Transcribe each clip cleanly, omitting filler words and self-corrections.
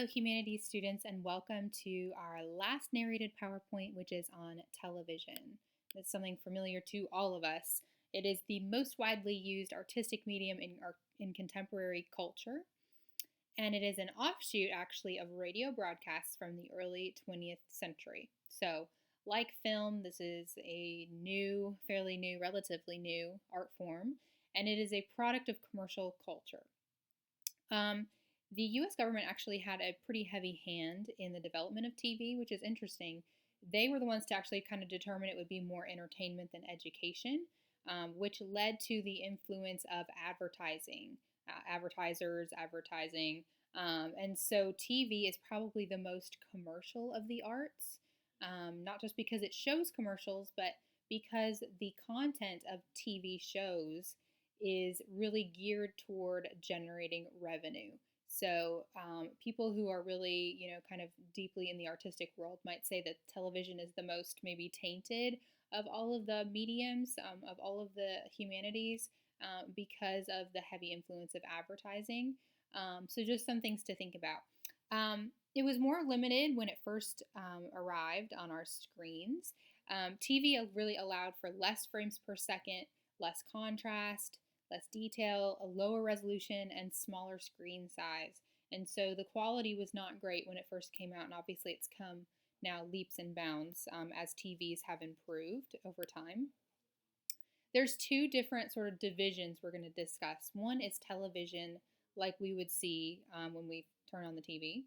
Humanities students, and welcome to our last narrated PowerPoint, which is on television. It's something familiar to all of us. It is the most widely used artistic medium in contemporary culture, and it is an offshoot, actually, of radio broadcasts from the early 20th century. So, like film, this is a new, fairly new, relatively new art form, and it is a product of commercial culture. The US government actually had a pretty heavy hand in the development of TV, which is interesting. They were the ones to actually kind of determine it would be more entertainment than education, which led to the influence of advertising, advertisers, advertising. And so TV is probably the most commercial of the arts, not just because it shows commercials, but because the content of TV shows is really geared toward generating revenue. So people who are really, kind of deeply in the artistic world might say that television is the most maybe tainted of all of the mediums, of all of the humanities, because of the heavy influence of advertising. So just some things to think about. It was more limited when it first arrived on our screens. TV really allowed for less frames per second, less contrast, less detail, a lower resolution, and smaller screen size. And so the quality was not great when it first came out, and obviously it's come now leaps and bounds as TVs have improved over time. There's two different sort of divisions we're going to discuss. One is television, like we would see when we turn on the TV,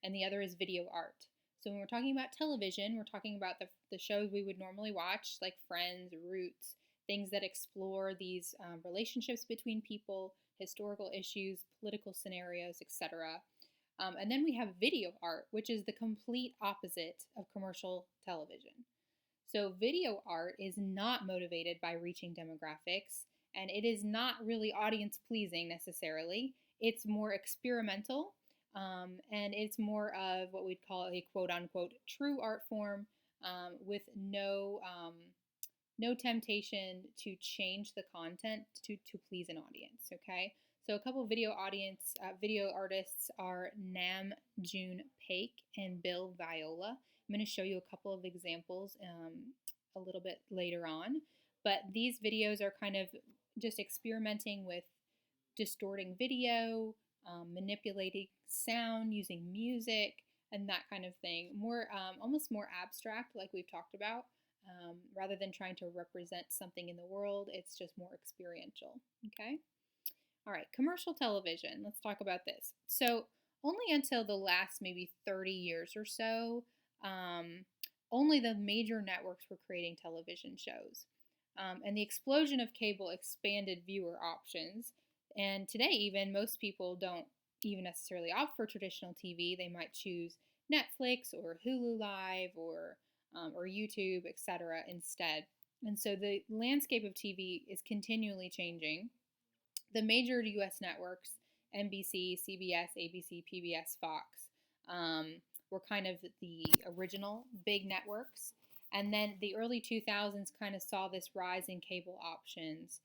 and the other is video art. So when we're talking about television, we're talking about the shows we would normally watch, like Friends, Roots, things that explore these relationships between people, historical issues, political scenarios, etc. And then we have video art, which is the complete opposite of commercial television. So video art is not motivated by reaching demographics, and it is not really audience pleasing necessarily. It's more experimental, and it's more of what we'd call a quote unquote true art form, with no temptation to change the content to please an audience. Okay, so a couple of video artists are Nam June Paik and Bill Viola. I'm going to show you a couple of examples a little bit later on, but these videos are kind of just experimenting with distorting video, manipulating sound, using music, and that kind of thing. More, almost more abstract, like we've talked about. Rather than trying to represent something in the world, it's just more experiential. Okay? All right, commercial television. Let's talk about this. So, only until the last maybe 30 years or so, only the major networks were creating television shows. And the explosion of cable expanded viewer options. And today, even, most people don't even necessarily opt for traditional TV. They might choose Netflix or Hulu Live or YouTube, etc. instead. And so the landscape of TV is continually changing. The major US networks, NBC, CBS, ABC, PBS, Fox, were kind of the original big networks. And then the early 2000s kind of saw this rise in cable options.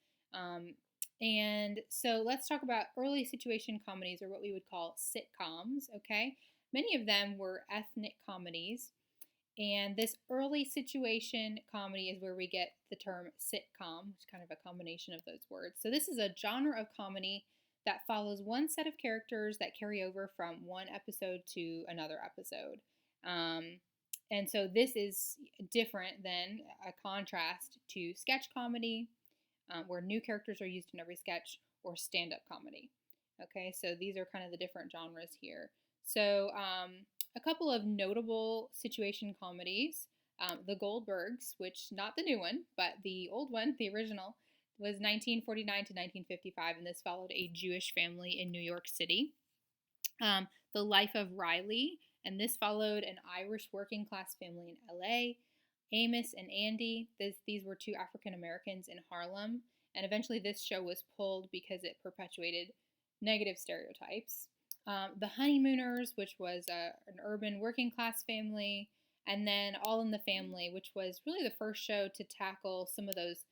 And so let's talk about early situation comedies, or what we would call sitcoms, okay? Many of them were ethnic comedies. And this early situation comedy is where we get the term sitcom, which is kind of a combination of those words. So this is a genre of comedy that follows one set of characters that carry over from one episode to another episode. And so this is different than a contrast to sketch comedy, where new characters are used in every sketch, or stand-up comedy. Okay, so these are kind of the different genres here. So a couple of notable situation comedies. The Goldbergs, which not the new one, but the old one, the original, was 1949 to 1955, and this followed a Jewish family in New York City. The Life of Riley, and this followed an Irish working class family in LA. Amos and Andy, these were two African Americans in Harlem, and eventually this show was pulled because it perpetuated negative stereotypes. The Honeymooners, which was an urban working class family, and then All in the Family, which was really the first show to tackle some of those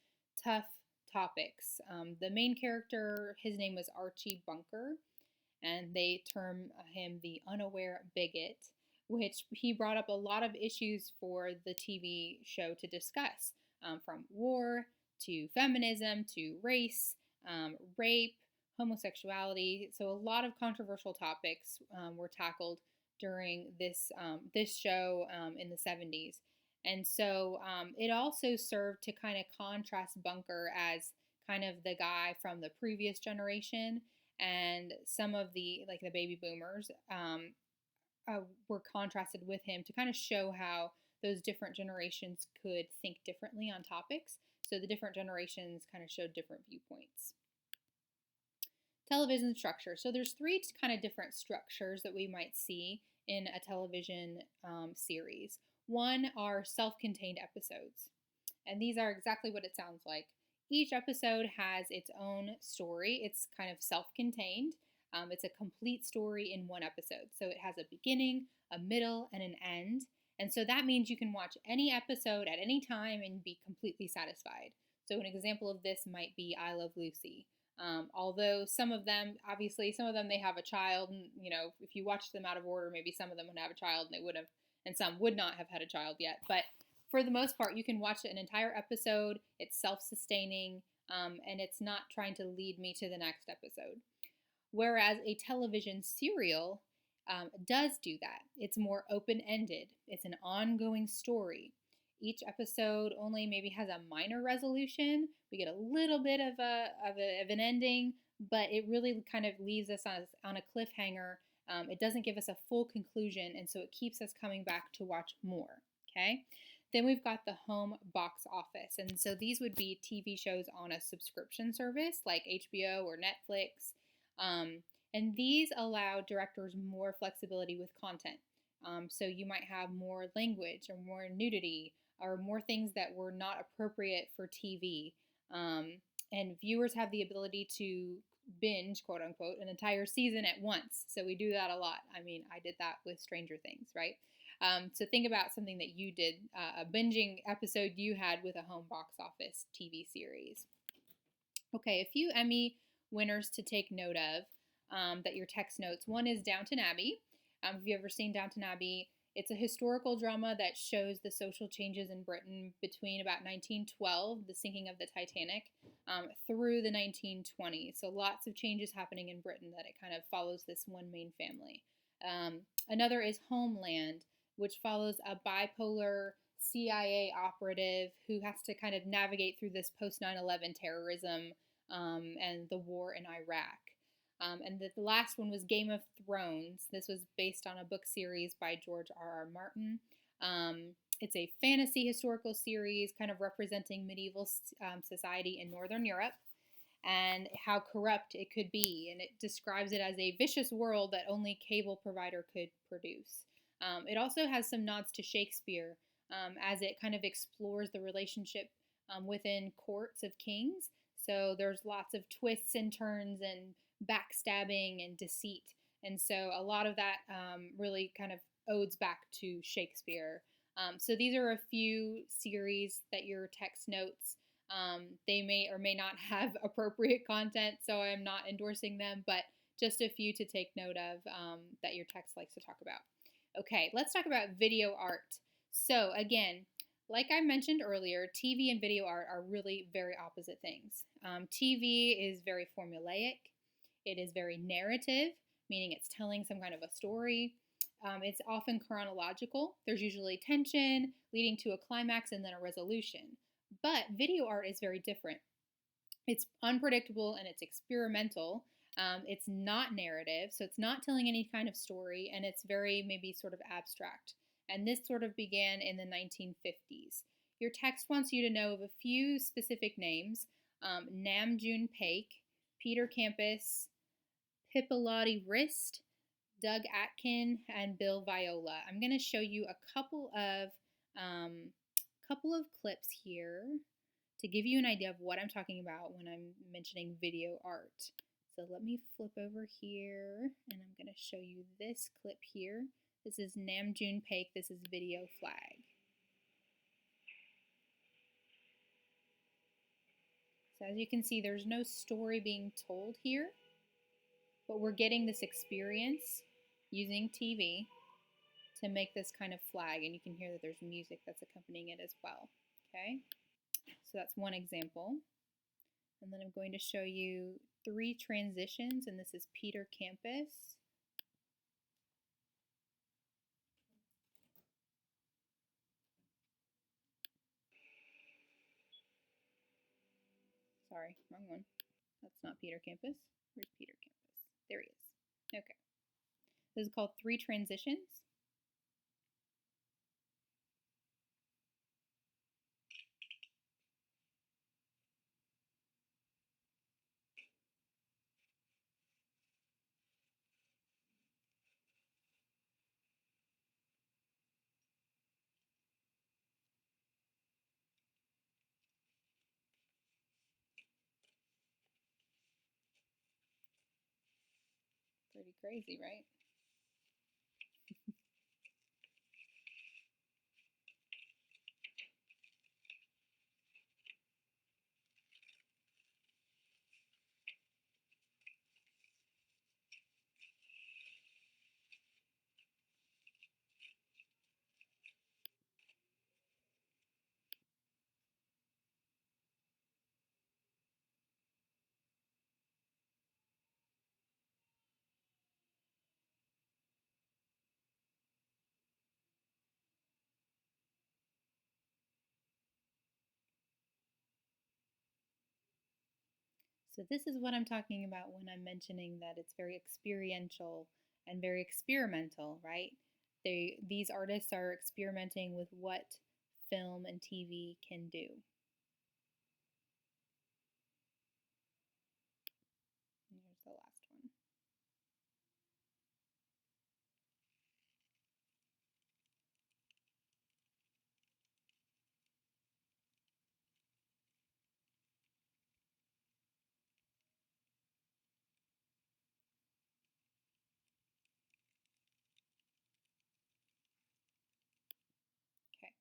tough topics. The main character, his name was Archie Bunker, and they term him the unaware bigot, which he brought up a lot of issues for the TV show to discuss, from war to feminism to race, rape, homosexuality. So a lot of controversial topics were tackled during this show in the 70s. And so it also served to kind of contrast Bunker as kind of the guy from the previous generation, and some of the like the baby boomers were contrasted with him to kind of show how those different generations could think differently on topics. So the different generations kind of showed different viewpoints. Television structure. So there's three kind of different structures that we might see in a television series. One are self-contained episodes, and these are exactly what it sounds like. Each episode has its own story. It's kind of self-contained. It's a complete story in one episode. So it has a beginning, a middle, and an end. And so that means you can watch any episode at any time and be completely satisfied. So an example of this might be I Love Lucy. Although some of them, obviously, some of them they have a child, and if you watch them out of order, maybe some of them would have a child and they would have, and some would not have had a child yet. But for the most part, you can watch an entire episode. It's self-sustaining, and it's not trying to lead me to the next episode. Whereas a television serial does do that. It's more open-ended. It's an ongoing story. Each episode only maybe has a minor resolution. We get a little bit of an ending, but it really kind of leaves us on a cliffhanger. It doesn't give us a full conclusion, and so it keeps us coming back to watch more. Okay. Then we've got the home box office, and so these would be TV shows on a subscription service like HBO or Netflix, and these allow directors more flexibility with content. So you might have more language or more nudity or more things that were not appropriate for TV. And viewers have the ability to binge, quote unquote, an entire season at once. So we do that a lot. I mean, I did that with Stranger Things, right? So think about something that you did, a binging episode you had with a home box office TV series. Okay, a few Emmy winners to take note of that your text notes. One is Downton Abbey. Have you ever seen Downton Abbey? It's a historical drama that shows the social changes in Britain between about 1912, the sinking of the Titanic, through the 1920s. So lots of changes happening in Britain that it kind of follows this one main family. Another is Homeland, which follows a bipolar CIA operative who has to kind of navigate through this post 9/11 terrorism and the war in Iraq. And the last one was Game of Thrones. This was based on a book series by George R.R. Martin. It's a fantasy historical series kind of representing medieval society in Northern Europe and how corrupt it could be. And it describes it as a vicious world that only cable provider could produce. It also has some nods to Shakespeare as it kind of explores the relationship within courts of kings. So there's lots of twists and turns and backstabbing and deceit. And so a lot of that really kind of odes back to Shakespeare. So these are a few series that your text notes. They may or may not have appropriate content, so I'm not endorsing them, but just a few to take note of that your text likes to talk about. Okay, let's talk about video art. So again, like I mentioned earlier, TV and video art are really very opposite things. TV is very formulaic. It is very narrative, meaning it's telling some kind of a story. It's often chronological. There's usually tension leading to a climax and then a resolution. But video art is very different. It's unpredictable and it's experimental. It's not narrative, so it's not telling any kind of story, and it's very maybe sort of abstract. And this sort of began in the 1950s. Your text wants you to know of a few specific names: Nam June Paik, Peter Campus, Pippilotti Rist, Doug Atkin, and Bill Viola. I'm going to show you a couple of clips here to give you an idea of what I'm talking about when I'm mentioning video art. So let me flip over here, and I'm going to show you this clip here. This is Nam June Paik. This is Video Flag. So as you can see, there's no story being told here. but we're getting this experience using TV to make this kind of flag, and you can hear that there's music that's accompanying it as well. Okay, so that's one example. And then I'm going to show you 3 transitions, and this is Peter Campus. Sorry, wrong one. That's not Peter Campus. Where's Peter Campus? There he is. Okay. This is called 3 transitions. Pretty crazy, right? So this is what I'm talking about when I'm mentioning that it's very experiential and very experimental, right? These artists are experimenting with what film and TV can do. And here's the last one. Okay.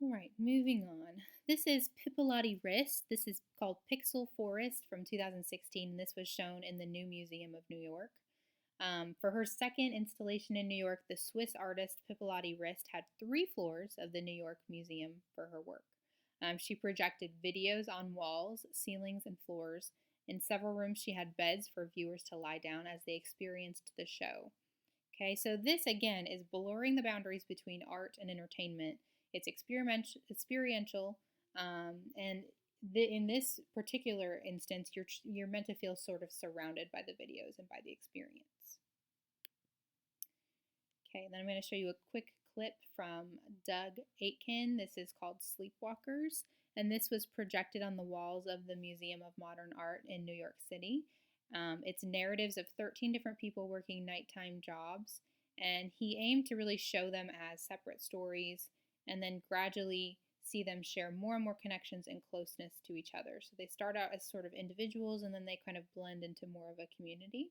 All right, moving on. This is Pippilotti Wrist. This is called Pixel Forest from 2016, and this was shown in the New Museum of New York. For her second installation in New York, the Swiss artist Pippilotti Wrist had 3 floors of the New York Museum for her work. She projected videos on walls, ceilings, and floors. In several rooms, she had beds for viewers to lie down as they experienced the show. Okay, so this again is blurring the boundaries between art and entertainment. It's experiential, and in this particular instance, you're meant to feel sort of surrounded by the videos and by the experience. Okay, then I'm going to show you a quick clip from Doug Aitken. This is called Sleepwalkers, and this was projected on the walls of the Museum of Modern Art in New York City. It's narratives of 13 different people working nighttime jobs, and he aimed to really show them as separate stories and then gradually see them share more and more connections and closeness to each other. So they start out as sort of individuals and then they kind of blend into more of a community.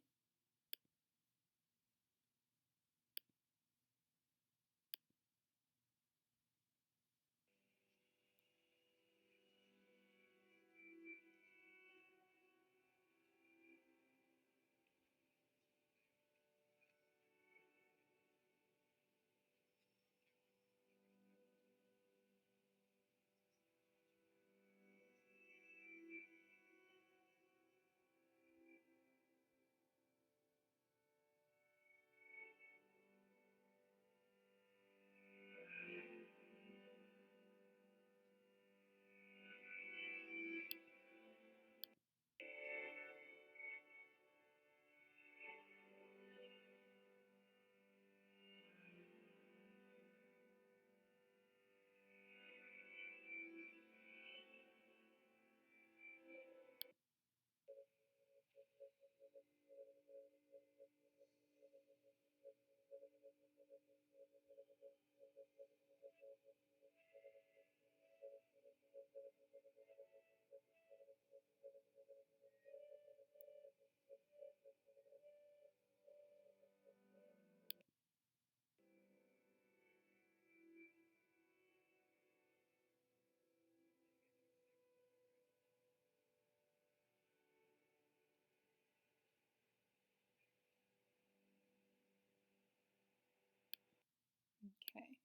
Okay.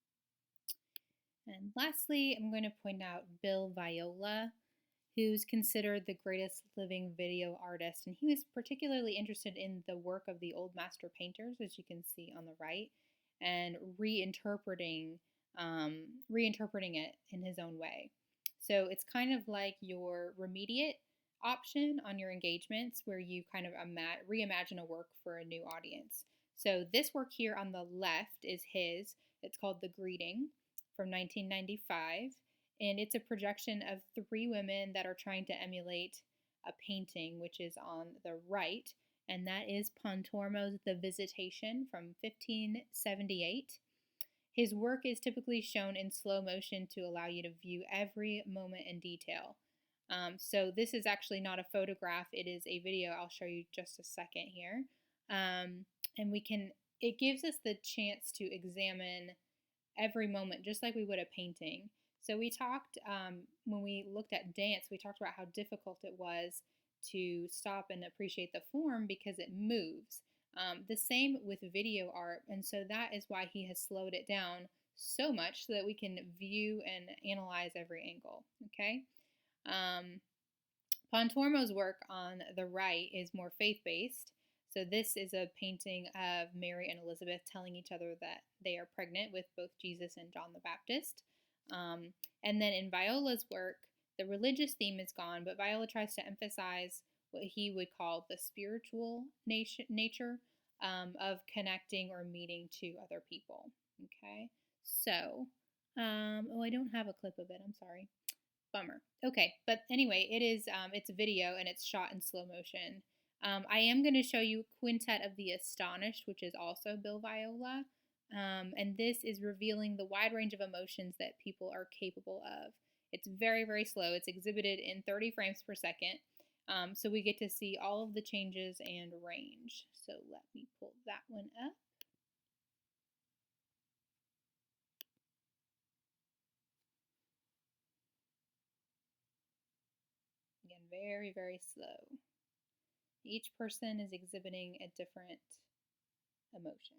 And lastly, I'm going to point out Bill Viola, who's considered the greatest living video artist. And he was particularly interested in the work of the old master painters, as you can see on the right, and reinterpreting it in his own way. So it's kind of like your remediate option on your engagements, where you kind of reimagine a work for a new audience. So this work here on the left is his. It's called The Greeting from 1995, and it's a projection of three women that are trying to emulate a painting, which is on the right, and that is Pontormo's The Visitation from 1578. His work is typically shown in slow motion to allow you to view every moment in detail. So this is actually not a photograph, it is a video. I'll show you just a second here. And it gives us the chance to examine every moment, just like we would a painting. So we talked, when we looked at dance, we talked about how difficult it was to stop and appreciate the form because it moves. The same with video art, and so that is why he has slowed it down so much so that we can view and analyze every angle, okay? Pontormo's work on the right is more faith-based. So this is a painting of Mary and Elizabeth telling each other that they are pregnant with both Jesus and John the Baptist. And then in Viola's work, the religious theme is gone, but Viola tries to emphasize what he would call the spiritual nature of connecting or meeting to other people. Okay, so, oh, I don't have a clip of it, I'm sorry. Bummer. Okay, but anyway, it's a video and it's shot in slow motion. I am going to show you Quintet of the Astonished, which is also Bill Viola. And this is revealing the wide range of emotions that people are capable of. It's very, very slow. It's exhibited in 30 frames per second. So we get to see all of the changes and range. So let me pull that one up. Again, very, very slow. Each person is exhibiting a different emotion.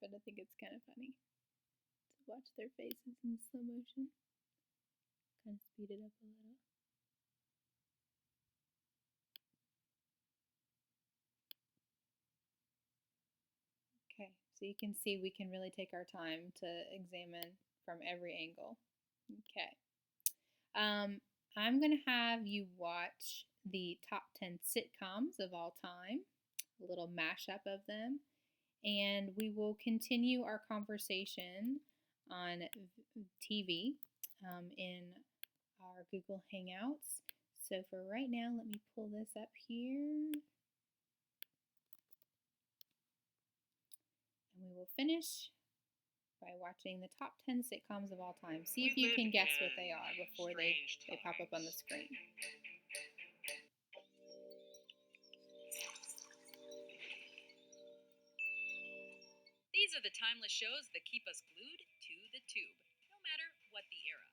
But I think it's kind of funny to watch their faces in slow motion. Kind of speed it up a little. Okay, so you can see we can really take our time to examine from every angle. Okay. I'm going to have you watch the top 10 sitcoms of all time, a little mashup of them, and we will continue our conversation on TV in our Google Hangouts. So for right now, let me pull this up here. And we will finish by watching the top 10 sitcoms of all time. See if you can guess what they are before they pop up on the screen. These are the timeless shows that keep us glued to the tube, no matter what the era.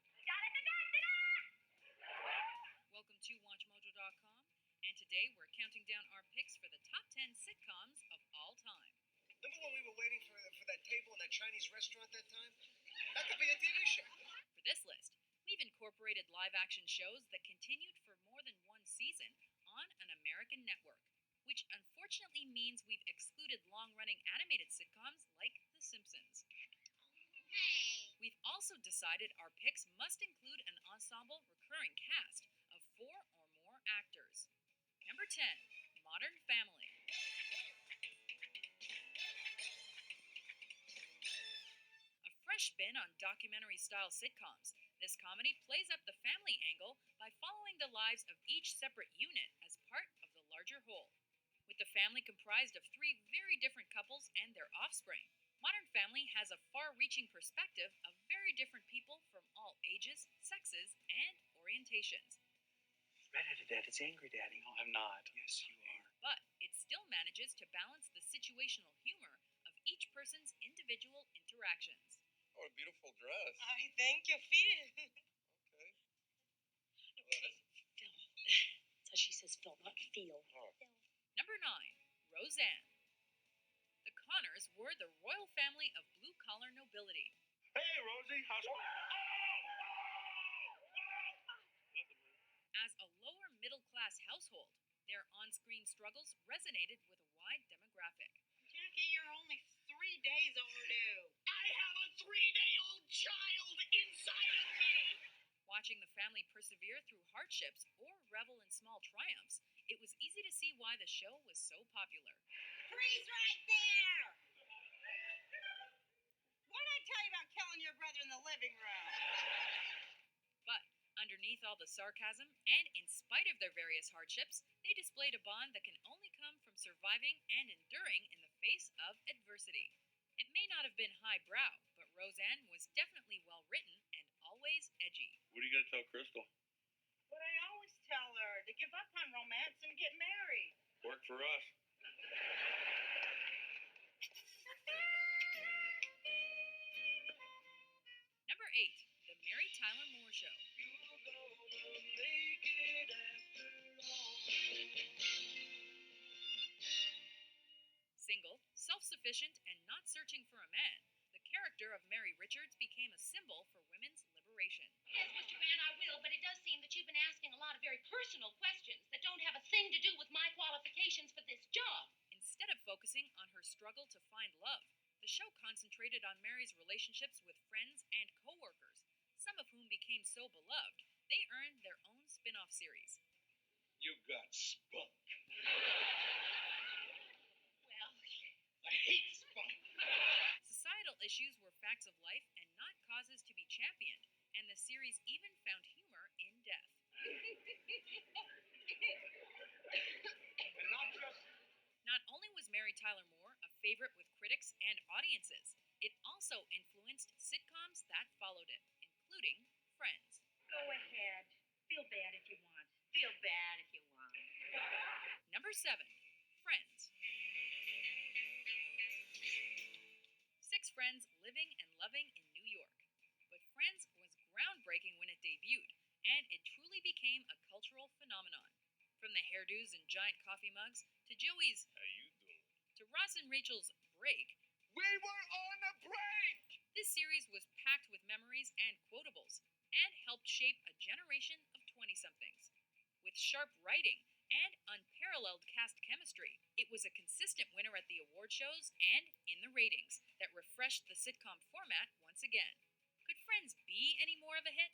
Welcome to WatchMojo.com, and today we're counting down our picks for the top 10 sitcoms of all time. Remember when we were waiting for that table in that Chinese restaurant that time? That could be a TV show. For this list, we've incorporated live-action shows that continued for more than one season on an American network, which unfortunately means we've excluded long-running animated sitcoms like The Simpsons. We've also decided our picks must include an ensemble recurring cast of 4 or more actors. Number 10, Modern Family. A fresh spin on documentary-style sitcoms, this comedy plays up the family angle by following the lives of each separate unit as part of the larger whole. With the family comprised of three very different couples and their offspring, Modern Family has a far-reaching perspective of very different people from all ages, sexes, and orientations. Redheaded Dad, it's Angry Daddy. No, I'm not. Yes, you are. But it still manages to balance the situational humor of each person's individual interactions. What a beautiful dress. I thank you, Phil. Okay. Okay, Phil. That's how she says Phil, not feel. Oh. Number 9, Roseanne. The Connors were the royal family of blue-collar nobility. Hey, Rosie, how's it going? As a lower middle-class household, their on-screen struggles resonated with a wide demographic. Jackie, you're only 3 days overdue. I have a 3-day-old child inside of me! Watching the family persevere through hardships or revel in small triumphs, it was easy to see why the show was so popular. Freeze right there! What did I tell you about killing your brother in the living room? But underneath all the sarcasm, and in spite of their various hardships, they displayed a bond that can only come from surviving and enduring in the face of adversity. It may not have been highbrow, but Roseanne was definitely well-written and always edgy. What are you going to tell Crystal? What I always tell her, to give up on romance and get married. Work for us. Number 8, The Mary Tyler Moore Show. Single, self-sufficient, and not searching for a man, the character of Mary Richards became a symbol for women's liberation. Yes, Mr. Grant, I will, but it does seem that you've been asking a lot of very personal questions that don't have a thing to do with my qualifications for this job. Instead of focusing on her struggle to find love, the show concentrated on Mary's relationships with friends and co-workers, some of whom became so beloved, they earned their own spin-off series. You got spunk. Well, I hate spunk. Societal issues were facts of life and not causes to be championed, and the series even found humor in death. And not just... Not only was Mary Tyler Moore a favorite with critics and audiences, it also influenced sitcoms that followed it, including Friends. Go ahead. Feel bad if you want. Feel bad if you want. Number 7, Friends. 6 friends living and loving in New York. But Friends was groundbreaking when it debuted, and it truly became a cultural phenomenon. From the hairdos and giant coffee mugs, to Joey's How you doing? to Ross and Rachel's break, We were on a break! this series was packed with memories and quotables, and helped shape a generation of 20-somethings. With sharp writing and unparalleled cast chemistry, it was a consistent winner at the award shows and in the ratings that refreshed the sitcom format once again. Could Friends be any more of a hit?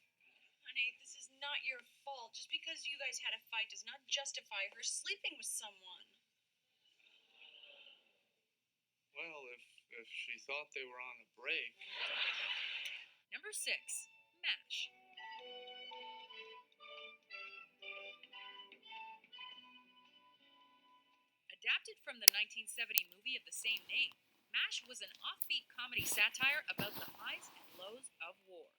Honey, this is not your fault. Just because you guys had a fight does not justify her sleeping with someone. Well, if she thought they were on a break. Number 6, MASH. Adapted from the 1970 movie of the same name, MASH was an offbeat comedy satire about the highs and lows of war.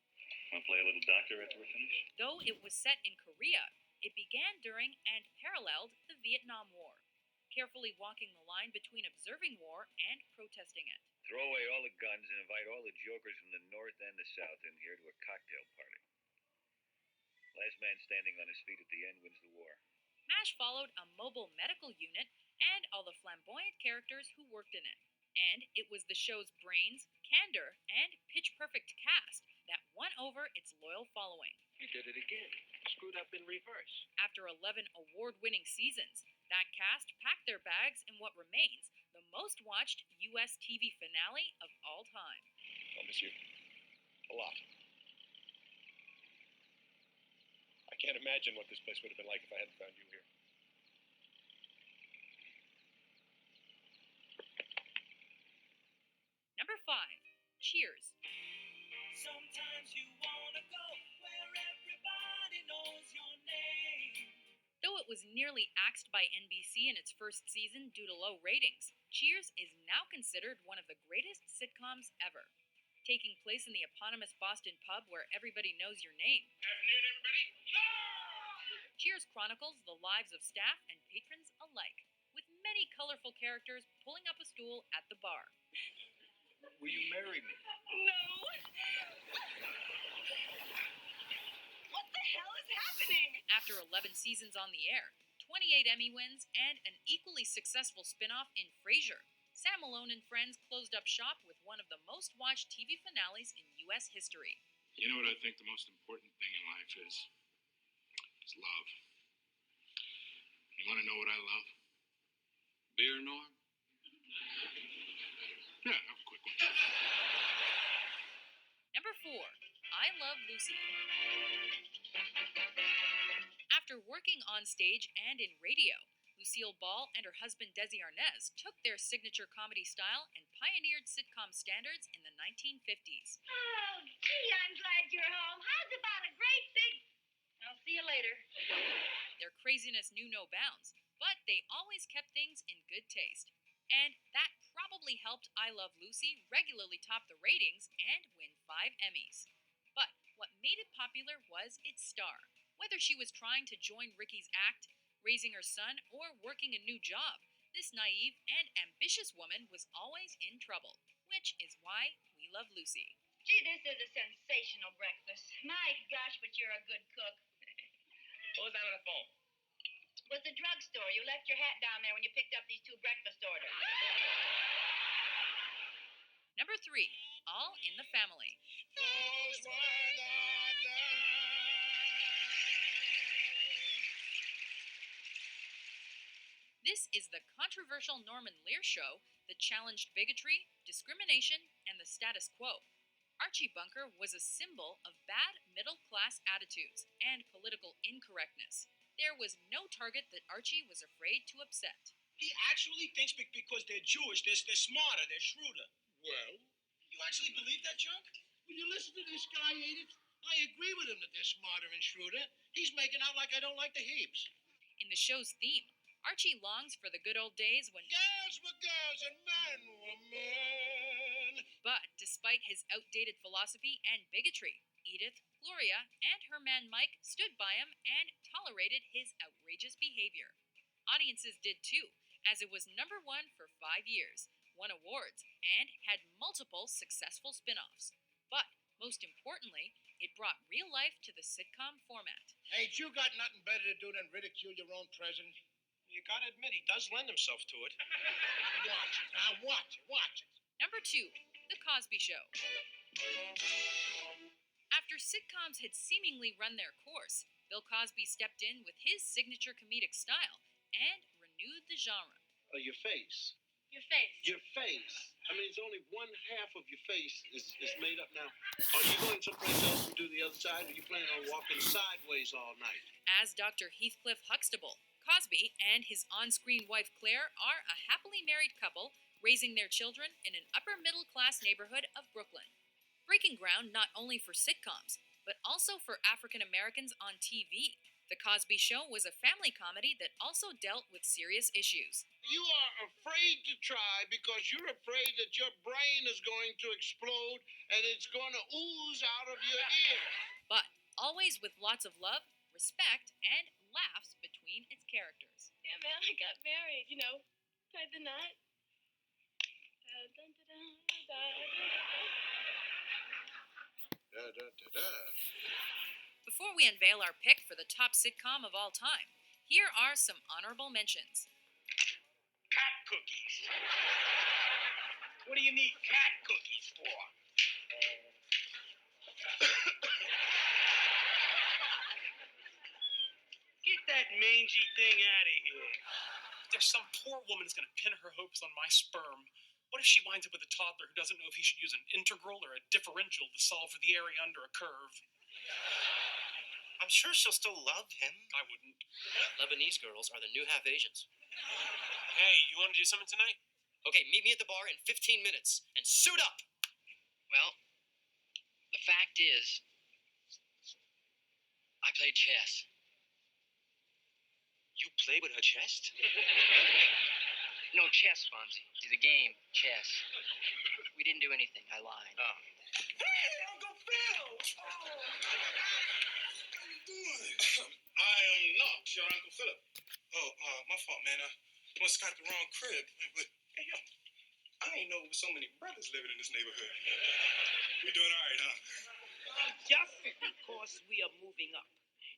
Want to play a little doctor after we're finished? Though it was set in Korea, it began during and paralleled the Vietnam War, carefully walking the line between observing war and protesting it. Throw away all the guns and invite all the jokers from the north and the south in here to a cocktail party. Last man standing on his feet at the end wins the war. MASH followed a mobile medical unit and all the flamboyant characters who worked in it. And it was the show's brains, candor, and pitch-perfect cast that won over its loyal following. You did it again. Screwed up in reverse. After 11 award-winning seasons, that cast packed their bags in what remains the most-watched U.S. TV finale of all time. I'll miss you. A lot. I can't imagine what this place would have been like if I hadn't found you here. Number 5, Cheers. Sometimes you wanna go where everybody knows your name. Though it was nearly axed by NBC in its first season due to low ratings, Cheers is now considered one of the greatest sitcoms ever. Taking place in the eponymous Boston pub where everybody knows your name, Afternoon, everybody. Cheers chronicles the lives of staff and patrons alike, with many colorful characters pulling up a stool at the bar. Will you marry me? No. What the hell is happening? After 11 seasons on the air, 28 Emmy wins, and an equally successful spin-off in Frasier, Sam Malone and Friends closed up shop with one of the most watched TV finales in U.S. history. You know what I think the most important thing in life is? It's love. You want to know what I love? Beer, Norm? Yeah, that was a quick one. Number 4, I Love Lucy. After working on stage and in radio, Lucille Ball and her husband Desi Arnaz took their signature comedy style and pioneered sitcom standards in the 1950s. Oh, gee, I'm glad you're home. How's about a great big... I'll see you later. Their craziness knew no bounds, but they always kept things in good taste. And that probably helped I Love Lucy regularly top the ratings and win 5 Emmys. But what made it popular was its star. Whether she was trying to join Ricky's act, raising her son, or working a new job, this naive and ambitious woman was always in trouble, which is why we love Lucy. Gee, this is a sensational breakfast. My gosh, but you're a good cook. What was that on the phone? Was the drugstore. You left your hat down there when you picked up these 2 breakfast orders. Number 3, All in the Family. Those were the days. This is the controversial Norman Lear show that challenged bigotry, discrimination, and the status quo. Archie Bunker was a symbol of bad middle-class attitudes and political incorrectness. There was no target that Archie was afraid to upset. He actually thinks because they're Jewish, they're smarter, they're shrewder. Well, You actually believe that junk? When you listen to this guy, Edith, I agree with him that they're smarter and shrewder. He's making out like I don't like the heaps. In the show's theme, Archie longs for the good old days when... Girls were girls and men were men. But despite his outdated philosophy and bigotry, Edith, Gloria, and her man Mike stood by him and tolerated his outrageous behavior. Audiences did too, as it was number 1 for 5 years, won awards, and had multiple successful spin-offs. But, most importantly, it brought real life to the sitcom format. Ain't you got nothing better to do than ridicule your own president? You gotta admit, he does lend himself to it. Watch it. Now watch it. Watch it. Number 2, The Cosby Show. After sitcoms had seemingly run their course, Bill Cosby stepped in with his signature comedic style and renewed the genre. Your face. Your face. Your face. I mean, it's only one half of your face is made up now. Are you going someplace else and do the other side, or are you planning on walking sideways all night? As Dr. Heathcliff Huxtable, Cosby and his on-screen wife Claire are a happily married couple raising their children in an upper-middle-class neighborhood of Brooklyn. Breaking ground not only for sitcoms, but also for African Americans on TV. The Cosby Show was a family comedy that also dealt with serious issues. You are afraid to try because you're afraid that your brain is going to explode and it's going to ooze out of your ear. But always with lots of love, respect, and laughs between its characters. Yeah, man, I got married, tied the knot. Before we unveil our pick for the top sitcom of all time, here are some honorable mentions. Cat cookies. What do you need cat cookies for? Get that mangy thing out of here. There's some poor woman who's going to pin her hopes on my sperm. What if she winds up with a toddler who doesn't know if he should use an integral or a differential to solve for the area under a curve? I'm sure she'll still love him. I wouldn't. Lebanese girls are the new half Asians. Hey, you want to do something tonight? Okay, meet me at the bar in 15 minutes and suit up! Well, the fact is, I played chess. You play with her chest? No, chess, Fonzie. The game, chess. We didn't do anything. I lied. Oh. Hey, Uncle Phil! Oh. How you doing? I am not your Uncle Philip. Oh, my fault, man. I must have got the wrong crib. But, hey, yo, I ain't know so many brothers living in this neighborhood. We doing all right, huh? Just because we are moving up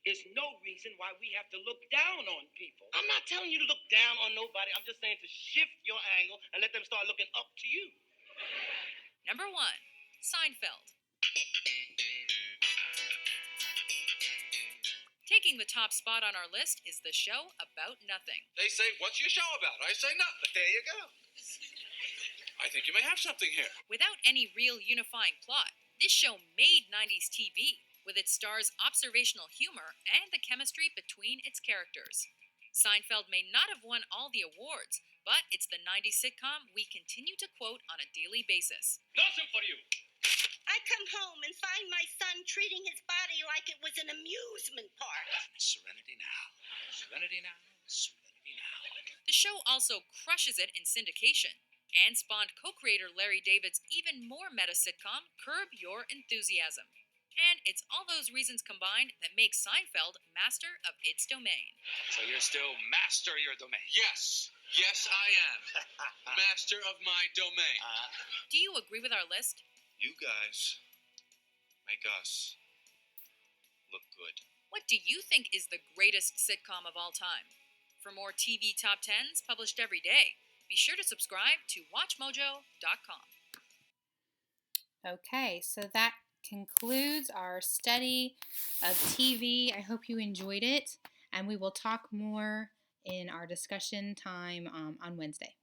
is no reason why we have to look down on people. I'm not telling you to look down on nobody. I'm just saying to shift your angle and let them start looking up to you. Number 1, Seinfeld. Taking the top spot on our list is the show about nothing. They say, what's your show about? I say nothing. There you go. I think you may have something here. Without any real unifying plot, this show made 90s TV with its stars' observational humor and the chemistry between its characters. Seinfeld may not have won all the awards, but it's the 90s sitcom we continue to quote on a daily basis. Nothing for you. I come home and find my son treating his body like it was an amusement park. Serenity now. Serenity now. Serenity now. The show also crushes it in syndication and spawned co-creator Larry David's even more meta sitcom, Curb Your Enthusiasm. And it's all those reasons combined that make Seinfeld master of its domain. So you're still master of your domain? Yes. Yes, I am. Master of my domain. Do you agree with our list? You guys make us look good. What do you think is the greatest sitcom of all time? For more TV Top 10s published every day, be sure to subscribe to WatchMojo.com. Okay, so that concludes our study of TV. I hope you enjoyed it, and we will talk more in our discussion time on Wednesday.